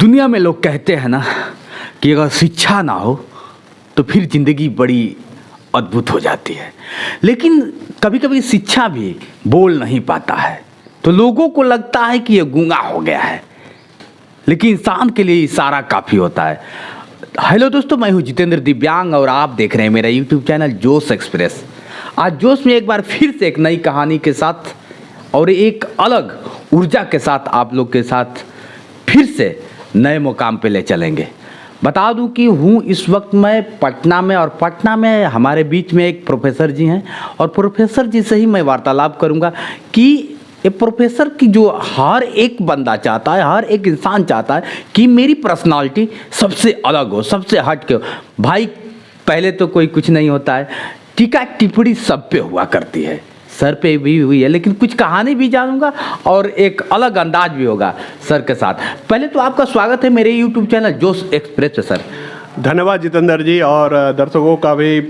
दुनिया में लोग कहते हैं ना कि अगर शिक्षा ना हो तो फिर ज़िंदगी बड़ी अद्भुत हो जाती है, लेकिन कभी कभी शिक्षा भी बोल नहीं पाता है तो लोगों को लगता है कि ये गूंगा हो गया है, लेकिन इंसान के लिए इशारा काफ़ी होता है। हेलो दोस्तों, मैं हूँ जितेंद्र दिव्यांग और आप देख रहे हैं मेरा यूट्यूब चैनल जोश एक्सप्रेस। आज जोश में एक बार फिर से एक नई कहानी के साथ और एक अलग ऊर्जा के साथ आप लोग के साथ फिर से नए मुकाम पे ले चलेंगे। बता दूं कि हूँ इस वक्त मैं पटना में, और पटना में हमारे बीच में एक प्रोफेसर जी हैं और प्रोफेसर जी से ही मैं वार्तालाप करूँगा कि ये प्रोफेसर की जो हर एक बंदा चाहता है, हर एक इंसान चाहता है कि मेरी पर्सनालिटी सबसे अलग हो, सबसे हट के हो। भाई पहले तो कोई कुछ नहीं होता है, टीका टिप्पणी सब पे हुआ करती है, सर पे भी हुई है, लेकिन कुछ कहानी भी जानूंगा और एक अलग अंदाज भी होगा सर के साथ। पहले तो आपका स्वागत है मेरे यूट्यूब चैनल जोश एक्सप्रेस पे सर। धन्यवाद जितेंद्र जी, और दर्शकों का भी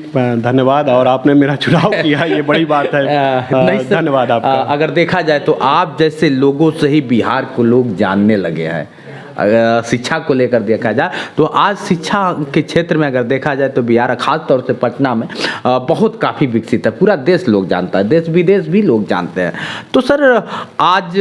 धन्यवाद, और आपने मेरा चुनाव किया, ये बड़ी बात है। धन्यवाद आपका। अगर देखा जाए तो आप जैसे लोगों से ही बिहार को लोग जानने लगे हैं। अगर शिक्षा को लेकर देखा जाए तो आज शिक्षा के क्षेत्र में अगर देखा जाए तो बिहार, खास तौर से पटना में बहुत काफ़ी विकसित है, पूरा देश लोग जानता है, देश विदेश भी लोग जानते हैं। तो सर आज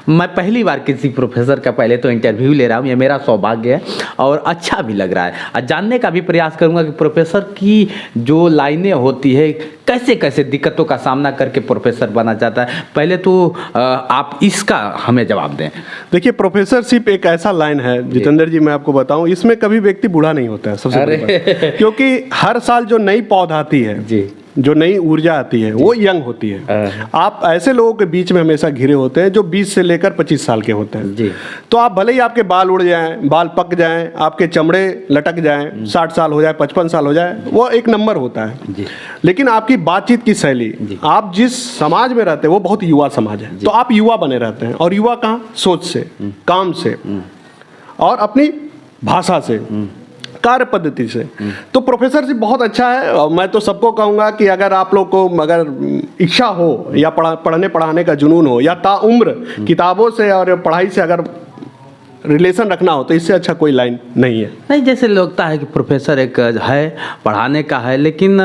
मैं पहली बार किसी प्रोफेसर का पहले तो इंटरव्यू ले रहा हूँ, ये मेरा सौभाग्य है और अच्छा भी लग रहा है। और जानने का भी प्रयास करूँगा कि प्रोफेसर की जो लाइनें होती है, कैसे कैसे दिक्कतों का सामना करके प्रोफेसर बना जाता है। पहले तो आप इसका हमें जवाब दें। देखिए, प्रोफेसरशिप एक ऐसा लाइन है जितेंद्र जी, मैं आपको बताऊं, इसमें कभी व्यक्ति बूढ़ा नहीं होता है सबसे बड़ी बात। क्योंकि हर साल जो नई पौध आती है जी, जो नई ऊर्जा आती है वो यंग होती है। आप ऐसे लोगों के बीच में हमेशा घिरे होते हैं जो 20 से लेकर 25 साल के होते हैं जी। तो आप भले ही आपके बाल उड़ जाएं, बाल पक जाएं, आपके चमड़े लटक जाएं, 60 साल हो जाए, 55 साल हो जाए, वो एक नंबर होता है जी। लेकिन आपकी बातचीत की शैली, आप जिस समाज में रहते हैं वो बहुत युवा समाज है, तो आप युवा बने रहते हैं। और युवा कहाँ? सोच से, काम से और अपनी भाषा से, कार्य पद्धति से। तो प्रोफेसरशिप बहुत अच्छा है। और मैं तो सबको कहूँगा कि अगर आप लोग को अगर इच्छा हो या पढ़ने पढ़ाने का जुनून हो या ताउम्र किताबों से और पढ़ाई से अगर रिलेशन रखना हो, तो इससे अच्छा कोई लाइन नहीं है। नहीं, जैसे लगता है कि प्रोफेसर एक है, पढ़ाने का है, लेकिन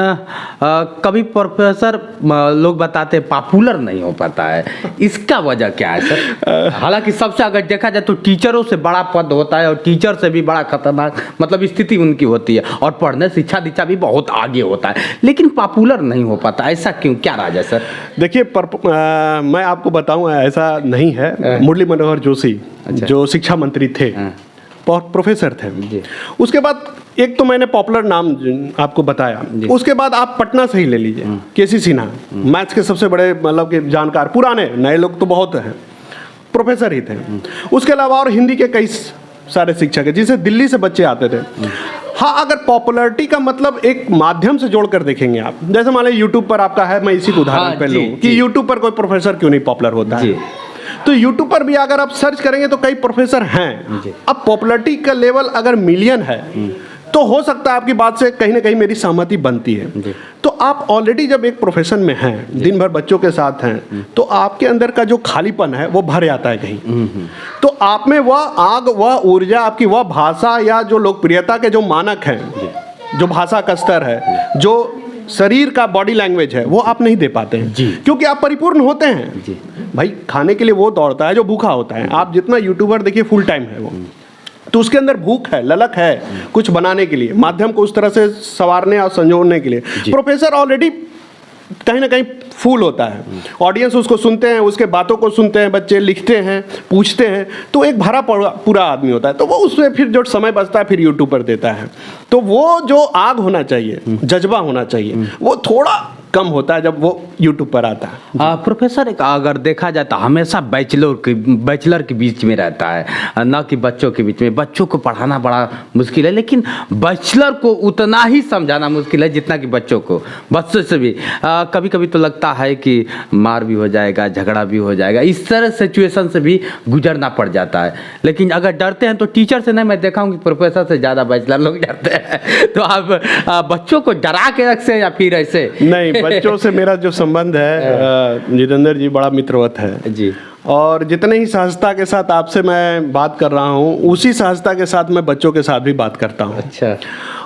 कभी प्रोफेसर लोग बताते हैं पॉपुलर नहीं हो पाता है, इसका वजह क्या है सर? हालांकि सबसे अगर देखा जाए तो टीचरों से बड़ा पद होता है और टीचर से भी बड़ा खतरनाक मतलब स्थिति उनकी होती है, और पढ़ने शिक्षा दीक्षा भी बहुत आगे होता है, लेकिन पॉपुलर नहीं हो पाता, ऐसा क्यों, क्या राज है सर? देखिए, मैं आपको बताऊँ, ऐसा नहीं है। मुरली मनोहर जोशी जो शिक्षा मंत्री थे, प्रोफेसर थे। उसके बाद एक तो मैंने पॉपुलर नाम आपको बताया, उसके बाद आप पटना से ही ले लीजिए, केसी सिन्हा, मैथ्स के सबसे बड़े मतलब के जानकार, पुराने, नए लोग तो बहुत हैं, प्रोफेसर ही थे। उसके अलावा और हिंदी के कई सारे शिक्षक हैं जिसे दिल्ली से बच्चे आते थे। हाँ, अगर पॉपुलैरिटी का मतलब एक माध्यम से जोड़कर देखेंगे आप, जैसे मान लीजिए यूट्यूब पर आपका है, मैं इसी को उदाहरण पे लूँ कि यूट्यूब पर कोई प्रोफेसर क्यों नहीं पॉपुलर होता है, तो यूट्यूब पर भी अगर आप सर्च करेंगे तो कई प्रोफेसर हैं। अब पॉपुलैरिटी का लेवल अगर मिलियन है तो हो सकता है आपकी बात से कहीं ना कहीं मेरी सहमति बनती है। तो आप ऑलरेडी जब एक प्रोफेशन में हैं, दिन भर बच्चों के साथ हैं, तो आपके अंदर का जो खालीपन है वो भर जाता है कहीं। तो आप में वह आग, वह ऊर्जा, आपकी वह भाषा या जो लोकप्रियता के जो मानक हैं, जो भाषा का स्तर है, जो शरीर का बॉडी लैंग्वेज है, वो आप नहीं दे पाते हैं क्योंकि आप परिपूर्ण होते हैं। भाई खाने के लिए वो दौड़ता है जो भूखा होता है। आप जितना यूट्यूबर देखिए फुल टाइम है वो, तो उसके अंदर भूख है, ललक है कुछ बनाने के लिए, माध्यम को उस तरह से संवारने और संजोड़ने के लिए। प्रोफेसर ऑलरेडी कहीं ना कहीं फूल होता है, ऑडियंस उसको सुनते हैं, उसके बातों को सुनते हैं, बच्चे लिखते हैं, पूछते हैं, तो एक भरा पूरा आदमी होता है। तो वो उसमें फिर जो समय बचता है फिर यूट्यूब पर देता है। तो वो जो आग होना चाहिए, जज्बा होना चाहिए, वो थोड़ा कम होता है जब वो यूट्यूब पर आता है। प्रोफेसर एक अगर देखा जाए तो हमेशा बैचलर के बीच में रहता है, ना कि बच्चों के बीच में। बच्चों को पढ़ाना बड़ा मुश्किल है, लेकिन बैचलर को उतना ही समझाना मुश्किल है जितना कि बच्चों को। बच्चों से भी कभी कभी तो लगता है कि मार भी हो जाएगा, झगड़ा भी हो जाएगा, इस तरह सिचुएशन से भी गुजरना पड़ जाता है। लेकिन अगर डरते हैं तो टीचर से नहीं, मैं देखा हूँ कि प्रोफेसर से ज़्यादा बैचलर लोग डरते हैं। तो आप बच्चों को डरा के रखते हैं या फिर ऐसे? नहीं, बच्चों से मेरा जो संबंध है जितेंद्र जी बड़ा मित्रवत है जी। और जितने ही सहजता के साथ आपसे मैं बात कर रहा हूँ, उसी सहजता के साथ मैं बच्चों के साथ भी बात करता हूँ। अच्छा।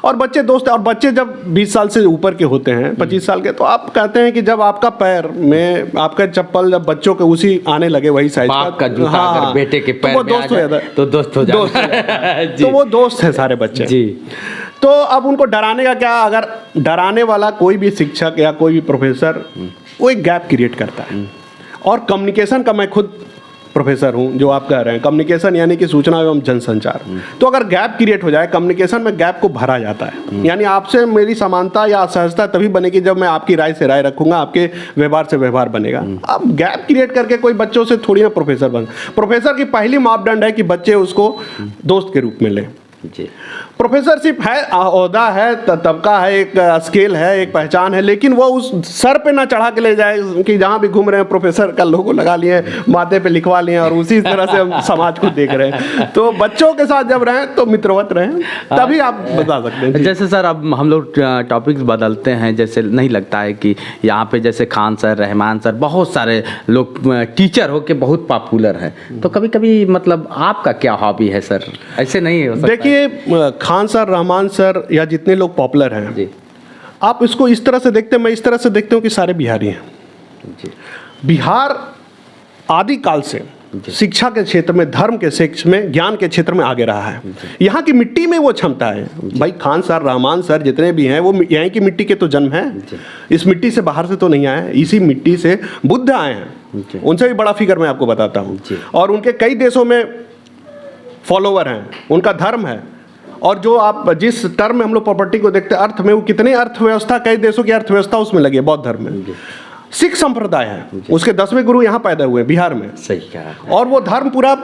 और बच्चे दोस्त, और बच्चे जब 20 साल से ऊपर के होते हैं, 25 साल के, तो आप कहते हैं कि जब आपका पैर में आपका चप्पल जब बच्चों के उसी आने लगे वही साइज का जूता अगर बेटे के पैर तो वो में दोस्त हो जाता है, तो दोस्त हो जाता है। तो वो दोस्त है सारे बच्चे जी। तो अब उनको डराने का क्या, अगर डराने वाला कोई भी शिक्षक या कोई भी प्रोफेसर वो एक गैप क्रिएट करता है। और कम्युनिकेशन का मैं खुद प्रोफेसर हूं, जो आप कह रहे हैं कम्युनिकेशन यानी कि सूचना एवं जनसंचार। तो अगर गैप क्रिएट हो जाए, कम्युनिकेशन में गैप को भरा जाता है। यानी आपसे मेरी समानता या असहजता तभी बनेगी जब मैं आपकी राय से राय रखूंगा, आपके व्यवहार से व्यवहार बनेगा। अब गैप क्रिएट करके कोई बच्चों से थोड़ी ना प्रोफेसर बन। प्रोफेसर की पहली मापदंड है कि बच्चे उसको दोस्त के रूप में लें। जी। प्रोफेसरशिप है, ओहदा है, तबका है, एक स्केल है, एक पहचान है, लेकिन वो उस सर पे ना चढ़ा के ले जाए कि जहाँ भी घूम रहे हैं प्रोफेसर का लोगो लगा लिए, माथे पे लिखवा लिए और उसी तरह से हम समाज को देख रहे हैं। तो बच्चों के साथ जब रहें तो मित्रवत रहें, तभी आप बता सकते हैं। जैसे सर अब हम लोग टॉपिक्स बदलते हैं, जैसे नहीं लगता है कि यहाँ पे जैसे खान सर, रहमान सर, बहुत सारे लोग टीचर हो के बहुत पॉपुलर हैं, तो कभी कभी मतलब आपका क्या हॉबी है सर? ऐसे नहीं हो सकता? देखिए, खान सर, रहमान सर या जितने लोग पॉपुलर हैं जी, आप इसको इस तरह से देखते हैं, मैं इस तरह से देखता हूँ कि सारे बिहारी हैं। जी। बिहार आदि काल से शिक्षा के क्षेत्र में, धर्म के क्षेत्र में, ज्ञान के क्षेत्र में आगे रहा है। यहाँ की मिट्टी में वो क्षमता है। भाई खान सर, रहमान सर जितने भी हैं वो यहीं की मिट्टी के तो जन्म है, इस मिट्टी से बाहर से तो नहीं आए, इसी मिट्टी से बुद्ध आए हैं। उनसे भी बड़ा फिगर मैं आपको बताता हूँ। और उनके कई देशों में फॉलोवर हैं, उनका धर्म है। और जो आप जिस टर्म में हम लोग प्रॉपर्टी को देखते हैं, अर्थ में, वो कितने अर्थव्यवस्था, कई देशों की अर्थव्यवस्था उसमें लगी है बौद्ध धर्म में। सिख संप्रदाय है, उसके 10वें गुरु यहाँ पैदा हुए बिहार में। सही कहा। और वो धर्म पूरा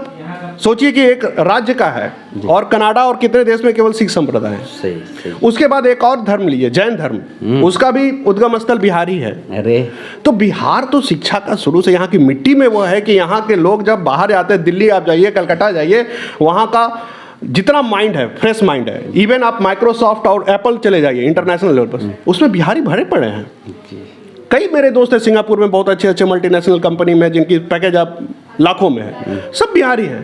सोचिए कि एक राज्य का है, और कनाडा और कितने देश में केवल सिख संप्रदाय है। सही, सही। उसके बाद एक और धर्म लिए, जैन धर्म, उसका भी उद्गम स्थल बिहारी है। अरे तो बिहार तो शिक्षा का शुरू से यहाँ की मिट्टी में वो है कि यहाँ के लोग जब बाहर जाते हैं, दिल्ली आप जाइए, कलकत्ता जाइए, वहाँ का जितना माइंड है, फ्रेश माइंड है। इवन आप माइक्रोसॉफ्ट और एप्पल चले जाइए इंटरनेशनल लेवल पर, उसमें बिहारी भरे पड़े हैं। कई मेरे दोस्त हैं सिंगापुर में, बहुत अच्छे अच्छे मल्टीनेशनल कंपनी में, जिनकी पैकेज आप लाखों में है, सब बिहारी हैं।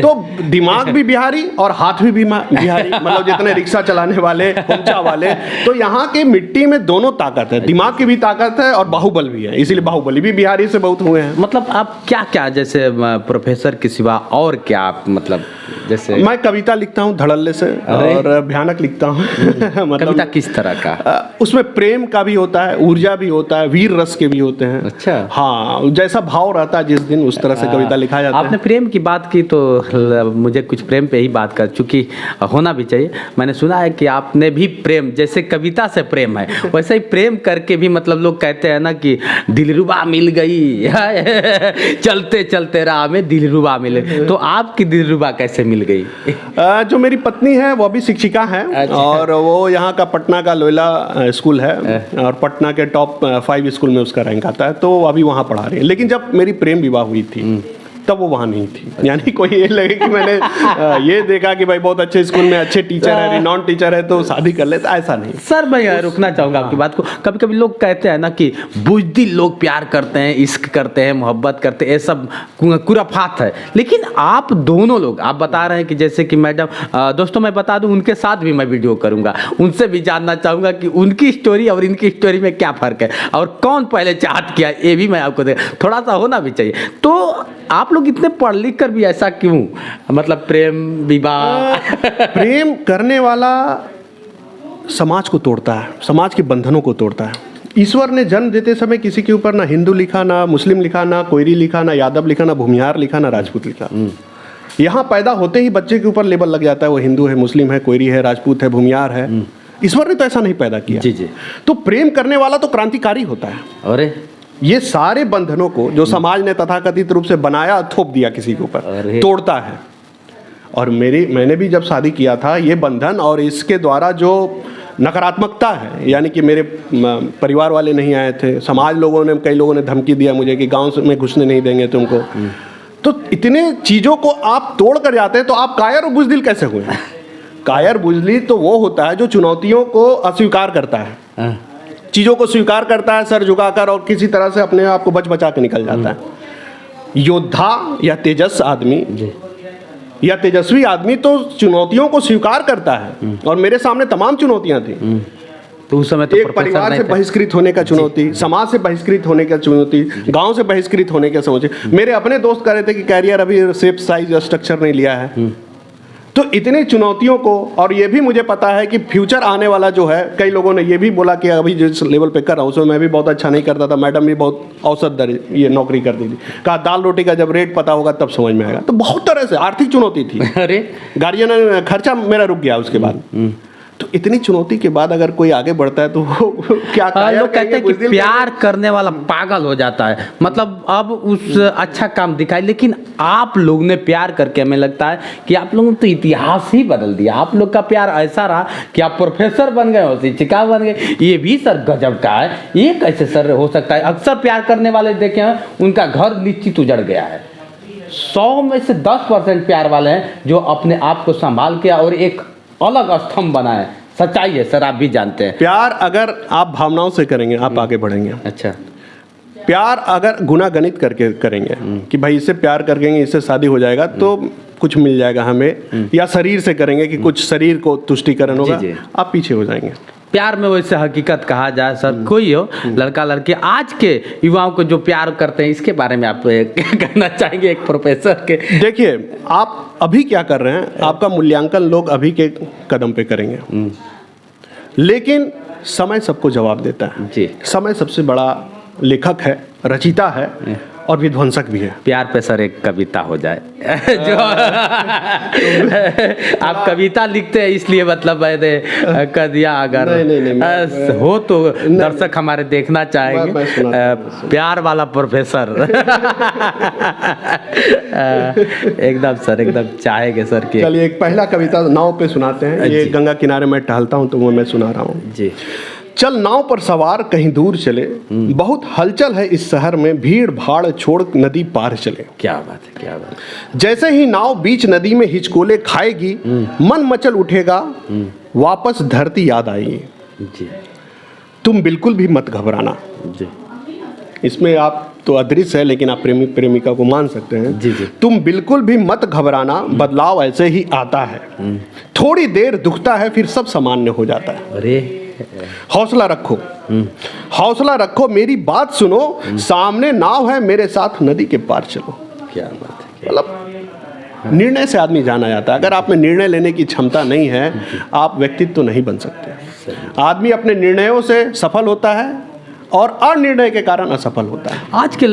तो दिमाग भी बिहारी और हाथ भी बिहारी, मतलब जितने रिक्शा चलाने वाले, हुंचा वाले, तो यहाँ के मिट्टी में दोनों ताकत है, दिमाग की भी ताकत है और बाहुबल भी है, इसीलिए बाहुबली भी बिहारी से बहुत हुए हैं। मतलब आप क्या क्या, जैसे प्रोफेसर के सिवा और क्या आप, मतलब जैसे? मैं कविता लिखता हूँ धड़ल्ले से, और भयानक लिखता हूँ। मतलब कविता किस तरह का? उसमें प्रेम का भी होता है, ऊर्जा भी होता है, वीर रस के भी होते हैं। अच्छा। हाँ, जैसा भाव रहता है जिस दिन, उस तरह से कविता लिखा जाता है। आपने प्रेम की बात की तो मुझे कुछ प्रेम पे ही बात कर, चूंकि होना भी चाहिए। मैंने सुना है कि आपने भी प्रेम, जैसे कविता से प्रेम है, वैसे ही प्रेम करके भी, मतलब लोग कहते हैं ना कि दिलरुबा मिल गई, चलते चलते राह में दिलरुबा मिले, तो आपकी दिलरुबा कैसे मिल गई? जो मेरी पत्नी है वो भी शिक्षिका है। अच्छा। और वो यहाँ का पटना का लोयला स्कूल है, और पटना के टॉप 5 स्कूल में उसका रैंक आता है, तो अभी वहाँ पढ़ा रही है। लेकिन जब मेरी प्रेम विवाह हुई थी तब वो वहाँ नहीं थी। यानी कोई ये लगे कि मैंने ये देखा कि भाई बहुत अच्छे स्कूल में अच्छे टीचर है, रिनॉन टीचर है, तो शादी कर ले, ऐसा नहीं। सर मैं रुकना चाहूँगा आपकी बात को। कभी कभी लोग कहते हैं ना कि बुज़दिल लोग प्यार करते हैं, इश्क करते हैं, मोहब्बत करते हैं, ये सब खुराफात है। लेकिन आप दोनों लोग, आप बता रहे हैं कि जैसे कि मैडम, दोस्तों मैं बता दूं, उनके साथ भी मैं वीडियो करूँगा, उनसे भी जानना चाहूँगा कि उनकी स्टोरी और इनकी स्टोरी में क्या फ़र्क है, और कौन पहले चाहत किया, ये भी मैं आपको दे, थोड़ा सा होना भी चाहिए। तो आप लोग इतने पढ़ लिख कर भी ऐसा क्यों, मतलब प्रेम विवाह? प्रेम करने वाला समाज को तोड़ता है, समाज के बंधनों को तोड़ता है। ईश्वर ने जन्म देते समय किसी के ऊपर ना हिंदू लिखा, ना मुस्लिम लिखा, ना कोयरी लिखा, ना यादव लिखा, ना भूमिहार लिखा, ना राजपूत लिखा। यहाँ पैदा होते ही बच्चे के ऊपर लेबल लग जाता है, वो हिंदू है, मुस्लिम है, कोयरी है, राजपूत है, भूमिहार है। ईश्वर ने तो ऐसा नहीं पैदा किया। जी जी। तो प्रेम करने वाला तो क्रांतिकारी होता है। अरे ये सारे बंधनों को जो समाज ने तथाकथित रूप से बनाया, थोप दिया किसी के ऊपर, तोड़ता है। और मैंने भी जब शादी किया था, ये बंधन और इसके द्वारा जो नकारात्मकता है, यानी कि मेरे परिवार वाले नहीं आए थे, समाज लोगों ने, कई लोगों ने धमकी दिया मुझे कि गांव में घुसने नहीं देंगे तुमको। तो इतने चीज़ों को आप तोड़ कर जाते हैं, तो आप कायर और बुज़दिल कैसे हुए? कायर बुज़दिल तो वो होता है जो चुनौतियों को अस्वीकार करता है, चीज़ों को स्वीकार करता है सर झुकाकर, और किसी तरह से अपने आप को बचा के निकल जाता है। योद्धा या तेजस आदमी या तेजस्वी आदमी तो चुनौतियों को स्वीकार करता है, और मेरे सामने तमाम चुनौतियां थी। तो उस समय तो एक परिवार से बहिष्कृत होने का चुनौती, समाज से बहिष्कृत होने का चुनौती, गांव से बहिष्कृत होने का चुनौती। मेरे अपने दोस्त कह रहे थे कि कैरियर अभी शेप साइज स्ट्रक्चर नहीं लिया है। तो इतनी चुनौतियों को, और ये भी मुझे पता है कि फ्यूचर आने वाला जो है, कई लोगों ने ये भी बोला कि अभी जिस लेवल पे कर रहा हूँ उसमें मैं भी बहुत अच्छा नहीं करता था, मैडम भी बहुत औसत दर ये नौकरी करती थी, कहा दाल रोटी का जब रेट पता होगा तब समझ में आएगा। तो बहुत तरह से आर्थिक चुनौती थी। अरे गार्जियन खर्चा मेरा रुक गया उसके बाद। तो इतनी चुनौती के बाद अगर कोई आगे बढ़ता है तो वो क्या लोग कहते हैं कि प्यार करने वाला पागल हो जाता है, मतलब अब उस अच्छा काम दिखाई। लेकिन आप लोग ने प्यार करके हमें लगता है कि आप लोगों ने तो इतिहास ही बदल दिया। आप लोग का प्यार ऐसा रहा कि आप प्रोफेसर बन गए हो, शिक्षिका बन गए। ये भी सर गजब का है, ये कैसे सर हो सकता है? अक्सर प्यार करने वाले देखे हैं उनका घर निश्चित उजड़ गया है। 100 में से 10% प्यार वाले हैं जो अपने आप को संभाल के और एक अलग स्तंभ बनाए। सच्चाई है सर, आप भी जानते हैं। प्यार अगर आप भावनाओं से करेंगे आप आगे बढ़ेंगे। अच्छा, प्यार अगर गुनागणित करके करेंगे कि भाई इससे प्यार करेंगे इससे शादी हो जाएगा तो कुछ मिल जाएगा हमें, या शरीर से करेंगे कि कुछ शरीर को तुष्टिकरण होगा, आप पीछे हो जाएंगे। प्यार में वैसे हकीकत कहा जाए सर, कोई हो लड़का लड़की, आज के युवाओं को जो प्यार करते हैं इसके बारे में आप क्या कहना चाहेंगे एक प्रोफेसर के? देखिए, आप अभी क्या कर रहे हैं, आपका मूल्यांकन लोग अभी के कदम पे करेंगे, लेकिन समय सबको जवाब देता है जी। समय सबसे बड़ा लेखक है, रचयिता है और विध्वंसक भी है। प्यार पे सर एक कविता हो जाए जो आप कविता लिखते हैं इसलिए मतलब मैंने कर दिया। अगर नहीं, हो तो दर्शक हमारे देखना चाहेंगे। प्यार वाला प्रोफेसर एकदम सर, एकदम चाहेंगे सर कि चलिए एक पहला कविता नाव पे सुनाते हैं। ये गंगा किनारे मैं टहलता हूँ तो वो मैं सुना रहा हूँ जी। चल नाव पर सवार कहीं दूर चले, बहुत हलचल है इस शहर में, भीड़ भाड़ छोड़ नदी पार चले। क्या बात है, क्या बात है। जैसे ही नाव बीच नदी में हिचकोले खाएगी, मन मचल उठेगा, वापस धरती याद आएगी। जी। तुम बिल्कुल भी मत घबराना। जी। इसमें आप तो अदृश्य है लेकिन आप प्रेमी प्रेमिका को मान सकते हैं। जी जी। तुम बिल्कुल भी मत घबराना, बदलाव ऐसे ही आता है, थोड़ी देर दुखता है फिर सब सामान्य हो जाता है। अरे हौसला रखो, हौसला रखो, मेरी बात सुनो, सामने नाव है मेरे साथ नदी के पार चलो। क्या बात है। मतलब निर्णय से आदमी जाना जाता है। अगर आप में निर्णय लेने की क्षमता नहीं है आप व्यक्तित्व नहीं बन सकते। आदमी अपने निर्णयों से सफल होता है और अनिर्णय के कारण असफल होता है। आज के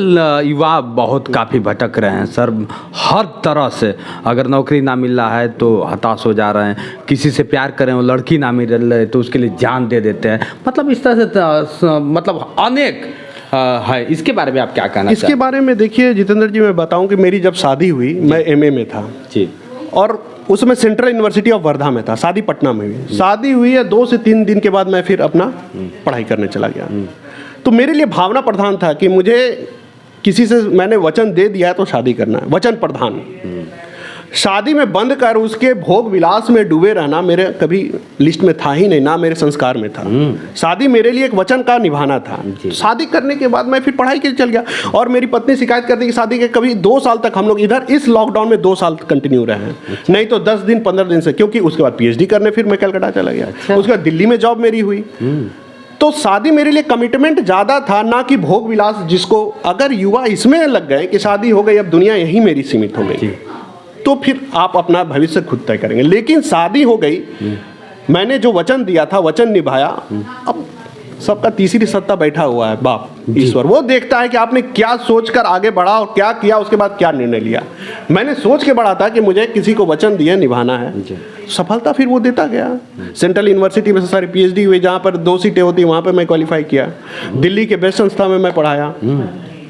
युवा बहुत काफ़ी भटक रहे हैं सर, हर तरह से। अगर नौकरी ना मिल रहा है तो हताश हो जा रहे हैं, किसी से प्यार करें वो लड़की ना मिल रही तो उसके लिए जान दे देते हैं। मतलब इस तरह से मतलब अनेक है। इसके बारे में आप क्या कहना इसके बारे में देखिए जितेंद्र जी, मैं बताऊं कि मेरी जब शादी हुई मैं एमए में था जी, और उसमें सेंट्रल यूनिवर्सिटी ऑफ वर्धा में था, शादी पटना में हुई। शादी हुई है 2 से 3 दिन के बाद मैं फिर अपना पढ़ाई करने चला गया। तो मेरे लिए भावना प्रधान था कि मुझे किसी से मैंने वचन दे दिया है तो शादी करना है, वचन प्रधान। शादी में बंद कर उसके भोग विलास में डूबे रहना मेरे कभी लिस्ट में था ही नहीं, ना मेरे संस्कार में था। शादी मेरे लिए एक वचन का निभाना था। शादी करने के बाद मैं फिर पढ़ाई के लिए चल गया और मेरी पत्नी शिकायत करती कि शादी के कभी 2 साल तक हम लोग इधर इस लॉकडाउन में 2 साल कंटिन्यू रहे हैं, नहीं तो 10 दिन 15 दिन से, क्योंकि उसके बाद पीएचडी करने फिर मैं कलकत्ता चला गया। उसके बाद दिल्ली में जॉब मेरी हुई। तो शादी मेरे लिए कमिटमेंट ज़्यादा था, ना कि भोग विलास, जिसको अगर युवा इसमें लग गए कि शादी हो गई अब दुनिया यही मेरी सीमित हो गई, तो फिर आप अपना भविष्य खुद तय करेंगे। लेकिन शादी हो गई, मैंने जो वचन दिया था वचन निभाया। अब सबका तीसरी सत्ता बैठा हुआ है, बाप ईश्वर, वो देखता है कि आपने क्या सोचकर आगे बढ़ा और क्या किया, उसके बाद क्या निर्णय लिया। मैंने सोच के बढ़ा था कि मुझे किसी को वचन दिया निभाना है, सफलता फिर वो देता गया। सेंट्रल यूनिवर्सिटी में से सारी पीएचडी हुई, जहाँ पर 2 सीटें होती वहाँ पर मैं क्वालिफाई किया। दिल्ली के बेस्ट संस्था में मैं पढ़ाया।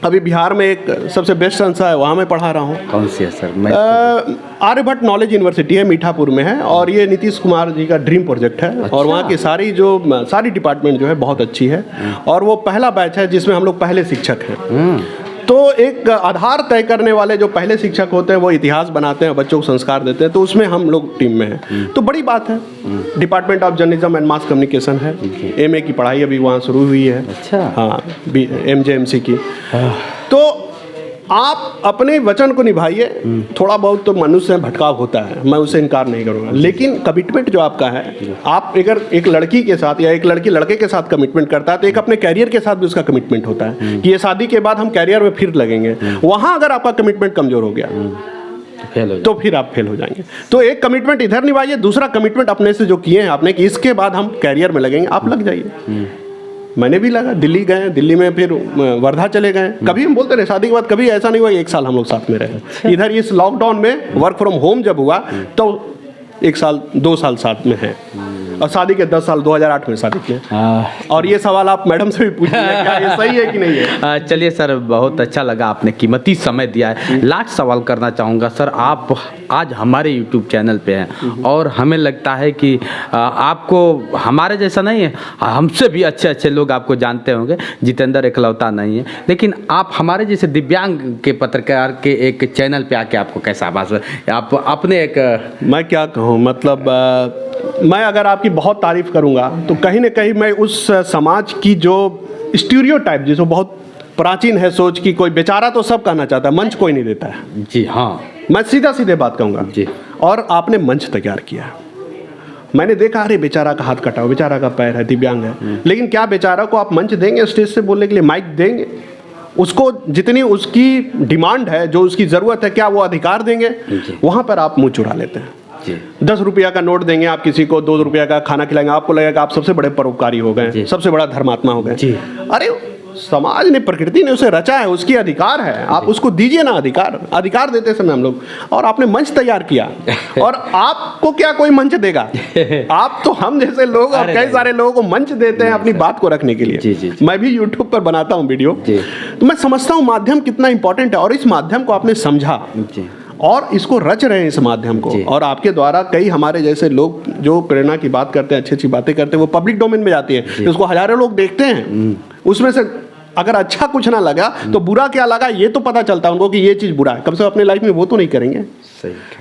अभी बिहार में एक सबसे बेस्ट संस्था है, वहाँ मैं पढ़ा रहा हूँ। कौन सी है सर? आर्यभट्ट नॉलेज यूनिवर्सिटी है, मीठापुर में है, और ये नीतीश कुमार जी का ड्रीम प्रोजेक्ट है। अच्छा। और वहाँ की सारी डिपार्टमेंट जो है बहुत अच्छी है, और वो पहला बैच है जिसमें हम लोग पहले शिक्षक हैं। तो एक आधार तय करने वाले जो पहले शिक्षक होते हैं वो इतिहास बनाते हैं, बच्चों को संस्कार देते हैं, तो उसमें हम लोग टीम में हैं। तो बड़ी बात है। Department of journalism and mass communication है, एमए की पढ़ाई अभी वहाँ शुरू हुई है। अच्छा। हाँ, एमजेएमसी की। तो आप अपने वचन को निभाइए। थोड़ा बहुत तो मनुष्य में भटकाव होता है, मैं उसे इनकार नहीं करूँगा, लेकिन कमिटमेंट जो आपका है, आप अगर एक लड़की के साथ या एक लड़की लड़के के साथ कमिटमेंट करता है तो एक अपने कैरियर के साथ भी उसका कमिटमेंट होता है कि ये शादी के बाद हम कैरियर में फिर लगेंगे। वहाँ अगर आपका कमिटमेंट कमज़ोर हो गया तो फिर आप फेल हो जाएंगे। तो एक कमिटमेंट इधर निभाइए, दूसरा कमिटमेंट अपने से जो किए हैं आपने कि इसके बाद हम कैरियर में लगेंगे, आप लग जाइए। मैंने भी लगा, दिल्ली गए, दिल्ली में फिर वर्धा चले गए। कभी हम बोलते रहे शादी के बाद, कभी ऐसा नहीं हुआ 1 साल हम लोग साथ में रहे। इधर इस लॉकडाउन में वर्क फ्रॉम होम जब हुआ तो 1 साल 2 साल साथ में हैं, और शादी के 10 साल 2008 में शादी किए। और ये सवाल आप मैडम से भी पूछिए, क्या ये सही है कि नहीं है? चलिए सर, बहुत अच्छा लगा, आपने कीमती समय दिया है। लास्ट सवाल करना चाहूँगा सर, आप आज हमारे YouTube चैनल पे हैं और हमें लगता है कि आपको हमारे जैसा नहीं है, हमसे भी अच्छे अच्छे लोग आपको जानते होंगे, जितेंद्र इकलौता नहीं है, लेकिन आप हमारे जैसे दिव्यांग के पत्रकार के एक चैनल पे आके आपको कैसा आभास है? आप अपने एक मैं क्या कहूँ, मतलब मैं अगर आपकी बहुत तारीफ करूंगा तो कहीं ना कहीं मैं उस समाज की जो स्टीरियोटाइप जिसको बहुत प्राचीन है सोच की, कोई बेचारा तो सब कहना चाहता है, मंच कोई नहीं देता है। जी हाँ, मैं सीधा सीधे बात कहूँगा जी। और आपने मंच तैयार किया, मैंने देखा अरे बेचारा का हाथ कटा हुआ, बेचारा का पैर है, दिव्यांग है, लेकिन क्या बेचारा को आप मंच देंगे, स्टेज से बोलने के लिए माइक देंगे? उसको जितनी उसकी डिमांड है, जो उसकी ज़रूरत है, क्या वो अधिकार देंगे? वहाँ पर आप मुँह चुरा लेते हैं। 10 रुपया का नोट देंगे आप किसी को, 2 रुपया का खाना खिलाएंगे, आपको लगेगा आप सबसे बड़े परोपकारी हो गए, सबसे बड़ा धर्मात्मा हो गए। अरे समाज ने, प्रकृति ने उसे रचा है, उसकी अधिकार है, आप उसको दीजिए ना अधिकार देते समय हम लोग। और आपने मंच तैयार किया और आपको क्या कोई मंच देगा? आप तो हम जैसे लोग और कई सारे लोगों को मंच देते हैं अपनी बात को रखने के लिए। मैं भी यूट्यूब पर बनाता हूँ वीडियो, तो मैं समझता हूँ माध्यम कितना इंपॉर्टेंट है, और इस माध्यम को आपने समझा और इसको रच रहे हैं इस माध्यम को, और आपके द्वारा कई हमारे जैसे लोग जो प्रेरणा की बात करते हैं, अच्छी अच्छी बातें करते हैं, वो पब्लिक डोमेन में जाती है, उसको हजारों लोग देखते हैं। उसमें से अगर अच्छा कुछ ना लगा तो बुरा क्या लगा ये तो पता चलता है उनको कि ये चीज़ बुरा है, कम से कम अपने लाइफ में वो तो नहीं करेंगे।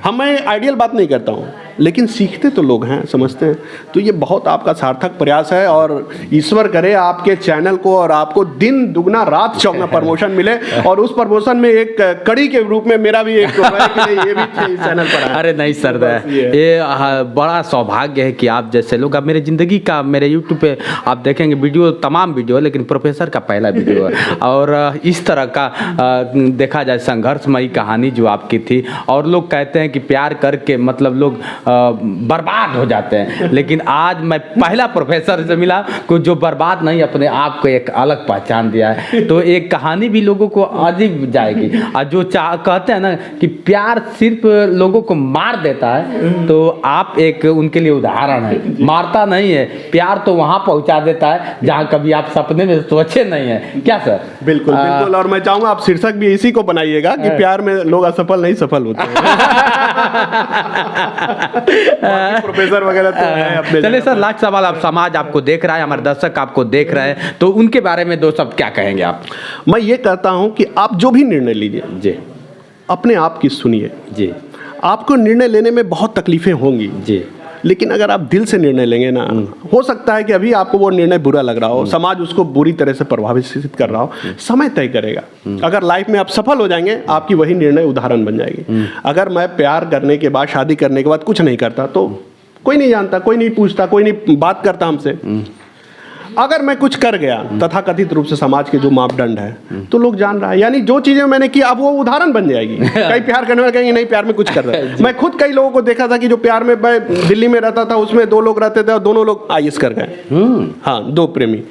हम, मैं आइडियल बात नहीं करता हूँ, लेकिन सीखते तो लोग हैं, समझते हैं। तो ये बहुत आपका सार्थक प्रयास है, और ईश्वर करे आपके चैनल को और आपको दिन दुगना रात चौगना प्रमोशन मिले, और उस प्रमोशन में एक कड़ी के रूप में मेरा भी एक ये भी चैनल पर है। अरे नहीं सर, ये बड़ा सौभाग्य है कि आप जैसे लोग, अब मेरे ज़िंदगी का, मेरे यूट्यूब पे आप देखेंगे वीडियो, तमाम वीडियो, लेकिन प्रोफेसर का पहला वीडियो है, और इस तरह का देखा जाए संघर्षमयी कहानी जो आपकी थी। और लोग कहते हैं कि प्यार करके मतलब लोग बर्बाद हो जाते हैं, लेकिन आज मैं पहला प्रोफेसर से मिला को जो बर्बाद नहीं, अपने आप को एक अलग पहचान दिया है। तो एक कहानी भी लोगों को अजीब जाएगी। और जो कहते हैं ना कि प्यार सिर्फ लोगों को मार देता है, तो आप एक उनके लिए उदाहरण है। मारता नहीं है, प्यार तो वहाँ पहुँचा देता है जहाँ कभी आप सपने में सोचे नहीं है। क्या सर? बिल्कुल बिल्कुल। और मैं चाहूँगा आप शीर्षक भी इसी को बनाइएगा कि प्यार में लोग असफल नहीं सफल होते हैं। प्रोफेसर वगैरह तो है अपने। चलिए सर, लास्ट सवाल, आप समाज आपको देख रहा है, हमारे दर्शक आपको देख रहे हैं, तो उनके बारे में 2 शब्द क्या कहेंगे आप? मैं ये कहता हूँ कि आप जो भी निर्णय लीजिए जी, अपने आप की सुनिए जी। आपको निर्णय लेने में बहुत तकलीफें होंगी जी, लेकिन अगर आप दिल से निर्णय लेंगे ना, हो सकता है कि अभी आपको वो निर्णय बुरा लग रहा हो, समाज उसको बुरी तरह से प्रभावित कर रहा हो, समय तय करेगा। अगर लाइफ में आप सफल हो जाएंगे, आपकी वही निर्णय उदाहरण बन जाएगी। अगर मैं प्यार करने के बाद, शादी करने के बाद कुछ नहीं करता तो कोई नहीं जानता, कोई नहीं पूछता, कोई नहीं बात करता हमसे। अगर मैं कुछ कर गया तथाकथित रूप से समाज के जो मापदंड है, तो लोग जान रहा है, यानी जो चीजें मैंने की अब वो उदाहरण बन जाएगी। कई प्यार करने वाले कहेंगे नहीं, प्यार में कुछ कर रहा है। मैं खुद कई लोगों को देखा था कि जो प्यार में, मैं दिल्ली में रहता था, उसमें 2 लोग रहते थे और दोनों लोग IAS कर गए। हाँ, 2 प्रेमी,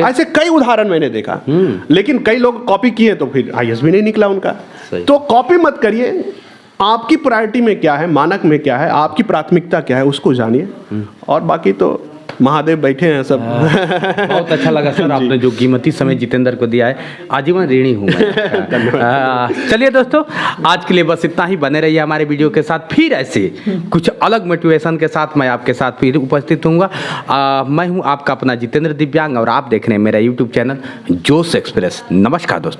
ऐसे कई उदाहरण मैंने देखा। लेकिन कई लोग कॉपी किए तो फिर IAS भी नहीं निकला उनका। तो कॉपी मत करिए, आपकी प्रायोरिटी में क्या है, मानक में क्या है, आपकी प्राथमिकता क्या है, उसको जानिए, और बाकी तो महादेव बैठे हैं सब। बहुत अच्छा लगा सर, आपने जो कीमती समय जितेंद्र को दिया है, आजीवन ऋणी हूँ मैं। चलिए दोस्तों, आज के लिए बस इतना ही। बने रहिए हमारे वीडियो के साथ, फिर ऐसे कुछ अलग मोटिवेशन के साथ मैं आपके साथ फिर उपस्थित हूँगा। मैं हूँ आपका अपना जितेंद्र दिव्यांग, और आप देख रहे हैं मेरा यूट्यूब चैनल जोश एक्सप्रेस। नमस्कार दोस्तों।